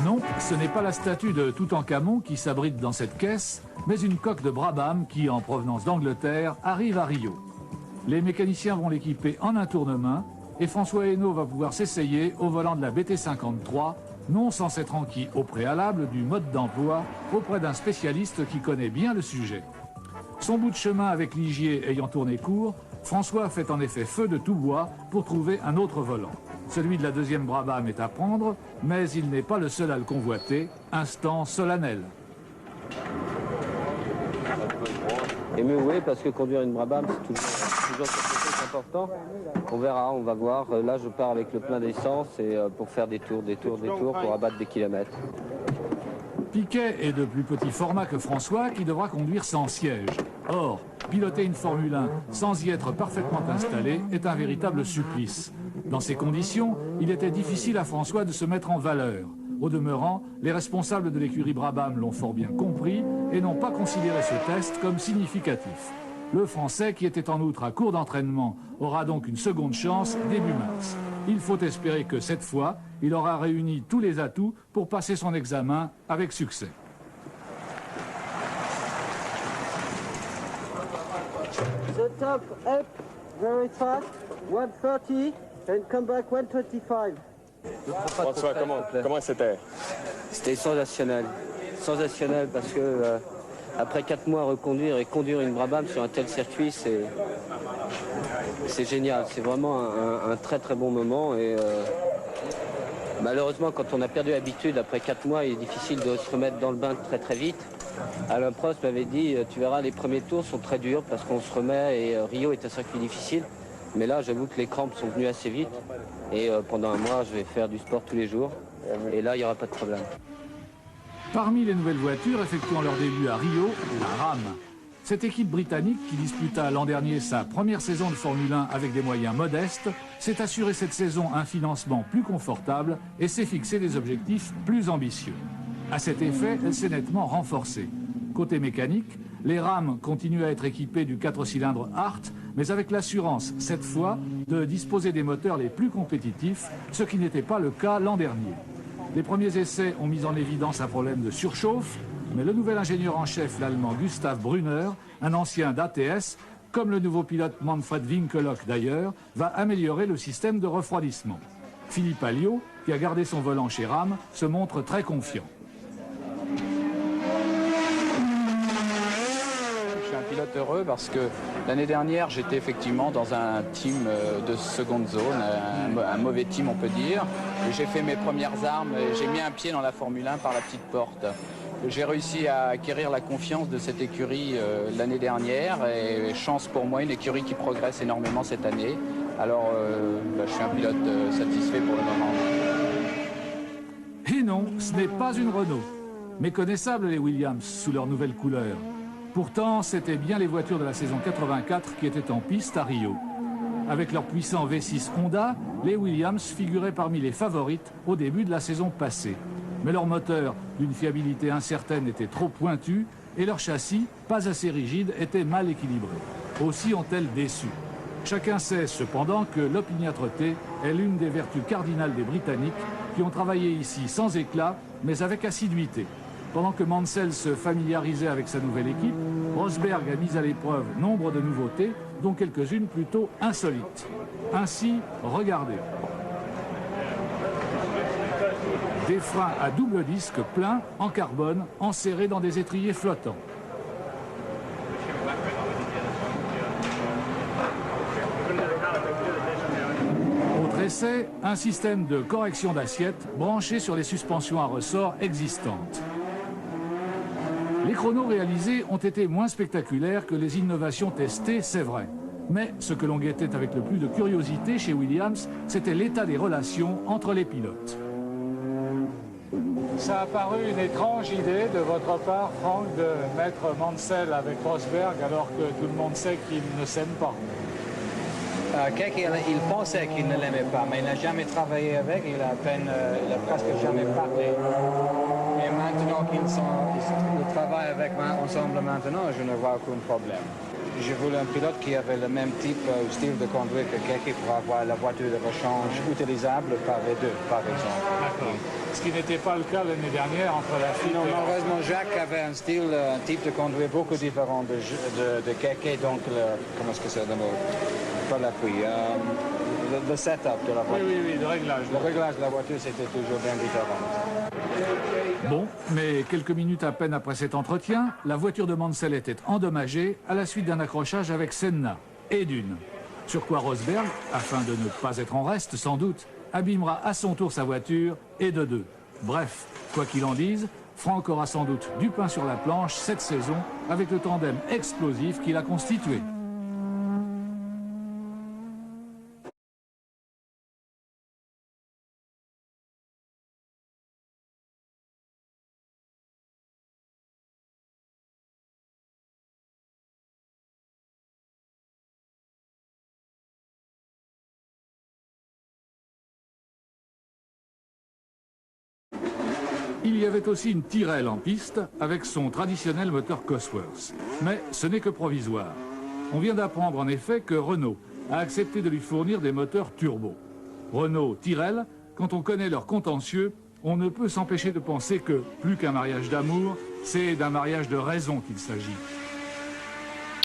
Non, ce n'est pas la statue de Toutankhamon qui s'abrite dans cette caisse, mais une coque de Brabham qui, en provenance d'Angleterre, arrive à Rio. Les mécaniciens vont l'équiper en un tournement et François Hesnaut va pouvoir s'essayer au volant de la BT53, non sans s'être enquis au préalable du mode d'emploi auprès d'un spécialiste qui connaît bien le sujet. Son bout de chemin avec Ligier ayant tourné court, François fait en effet feu de tout bois pour trouver un autre volant. Celui de la deuxième Brabham est à prendre, mais il n'est pas le seul à le convoiter. Instant solennel. Et mieux oui, parce que conduire une Brabham, c'est toujours quelque chose d'important. On verra, on va voir. Là, je pars avec le plein d'essence et pour faire des tours, pour abattre des kilomètres. Piquet est de plus petit format que François qui devra conduire sans siège. Or, piloter une Formule 1 sans y être parfaitement installé est un véritable supplice. Dans ces conditions, il était difficile à François de se mettre en valeur. Au demeurant, les responsables de l'écurie Brabham l'ont fort bien compris et n'ont pas considéré ce test comme significatif. Le Français, qui était en outre à court d'entraînement, aura donc une seconde chance début mars. Il faut espérer que cette fois, il aura réuni tous les atouts pour passer son examen avec succès. The top up very fast, 130 and come back 125. François, comment c'était? C'était sensationnel. Sensationnel parce que après 4 mois reconduire et conduire une Brabham sur un tel circuit, c'est génial. C'est vraiment un très très bon moment et malheureusement quand on a perdu l'habitude après 4 mois, il est difficile de se remettre dans le bain très très vite. Alain Prost m'avait dit, tu verras, les premiers tours sont très durs parce qu'on se remet et Rio est un circuit difficile. Mais là, j'avoue que les crampes sont venues assez vite et pendant un mois, je vais faire du sport tous les jours et là, il n'y aura pas de problème. Parmi les nouvelles voitures effectuant leur début à Rio, la RAM. Cette équipe britannique qui disputa l'an dernier sa première saison de Formule 1 avec des moyens modestes, s'est assuré cette saison un financement plus confortable et s'est fixé des objectifs plus ambitieux. À cet effet, elle s'est nettement renforcée. Côté mécanique, les rames continuent à être équipées du 4 cylindres Hart, mais avec l'assurance, cette fois, de disposer des moteurs les plus compétitifs, ce qui n'était pas le cas l'an dernier. Les premiers essais ont mis en évidence un problème de surchauffe, mais le nouvel ingénieur en chef, l'allemand Gustav Brunner, un ancien d'ATS, comme le nouveau pilote Manfred Winkelhock d'ailleurs, va améliorer le système de refroidissement. Philippe Alliot, qui a gardé son volant chez RAM, se montre très confiant. Je suis un pilote heureux parce que l'année dernière, j'étais effectivement dans un team de seconde zone, un mauvais team on peut dire. J'ai fait mes premières armes et j'ai mis un pied dans la Formule 1 par la petite porte. J'ai réussi à acquérir la confiance de cette écurie l'année dernière et chance pour moi, une écurie qui progresse énormément cette année. Alors je suis un pilote satisfait pour le moment. Et non, ce n'est pas une Renault. Méconnaissables les Williams sous leur nouvelle couleur. Pourtant, c'était bien les voitures de la saison 84 qui étaient en piste à Rio. Avec leur puissant V6 Honda, les Williams figuraient parmi les favorites au début de la saison passée. Mais leur moteur, d'une fiabilité incertaine, était trop pointu et leur châssis, pas assez rigide, était mal équilibré. Aussi ont-elles déçu. Chacun sait cependant que l'opiniâtreté est l'une des vertus cardinales des Britanniques qui ont travaillé ici sans éclat, mais avec assiduité. Pendant que Mansell se familiarisait avec sa nouvelle équipe, Rosberg a mis à l'épreuve nombre de nouveautés, dont quelques-unes plutôt insolites. Ainsi, regardez. Des freins à double disque pleins, en carbone, enserrés dans des étriers flottants. Autre essai, un système de correction d'assiette branché sur les suspensions à ressort existantes. Les chronos réalisés ont été moins spectaculaires que les innovations testées, c'est vrai. Mais ce que l'on guettait avec le plus de curiosité chez Williams, c'était l'état des relations entre les pilotes. Ça a paru une étrange idée de votre part, Franck, de mettre Mansell avec Rosberg alors que tout le monde sait qu'ils ne s'aiment pas. Il pensait qu'il ne l'aimait pas, mais il n'a jamais travaillé avec, il a presque jamais parlé. Et maintenant, maintenant qu'ils travaillent avec moi ensemble maintenant, je ne vois aucun problème. Je voulais un pilote qui avait le même type ou style de conduite que Keke pour avoir la voiture de rechange utilisable par les deux, par exemple. D'accord. Ce qui n'était pas le cas l'année dernière entre la FIA Non, et la... malheureusement, Jacques avait un style, un type de conduite beaucoup différent de Keke, donc comment est-ce que c'est le mot? Pas l'appui, le setup de la voiture. Oui, le réglage. Le réglage de la voiture, c'était toujours bien différent. Bon, mais quelques minutes à peine après cet entretien, la voiture de Mansell était endommagée à la suite d'un accrochage avec Senna et Dune. Sur quoi Rosberg, afin de ne pas être en reste sans doute, abîmera à son tour sa voiture et de deux. Bref, quoi qu'il en dise, Franck aura sans doute du pain sur la planche cette saison avec le tandem explosif qu'il a constitué. Il y avait aussi une Tyrrell en piste avec son traditionnel moteur Cosworth. Mais ce n'est que provisoire. On vient d'apprendre en effet que Renault a accepté de lui fournir des moteurs turbo. Renault, Tyrrell, quand on connaît leur contentieux, on ne peut s'empêcher de penser que, plus qu'un mariage d'amour, c'est d'un mariage de raison qu'il s'agit.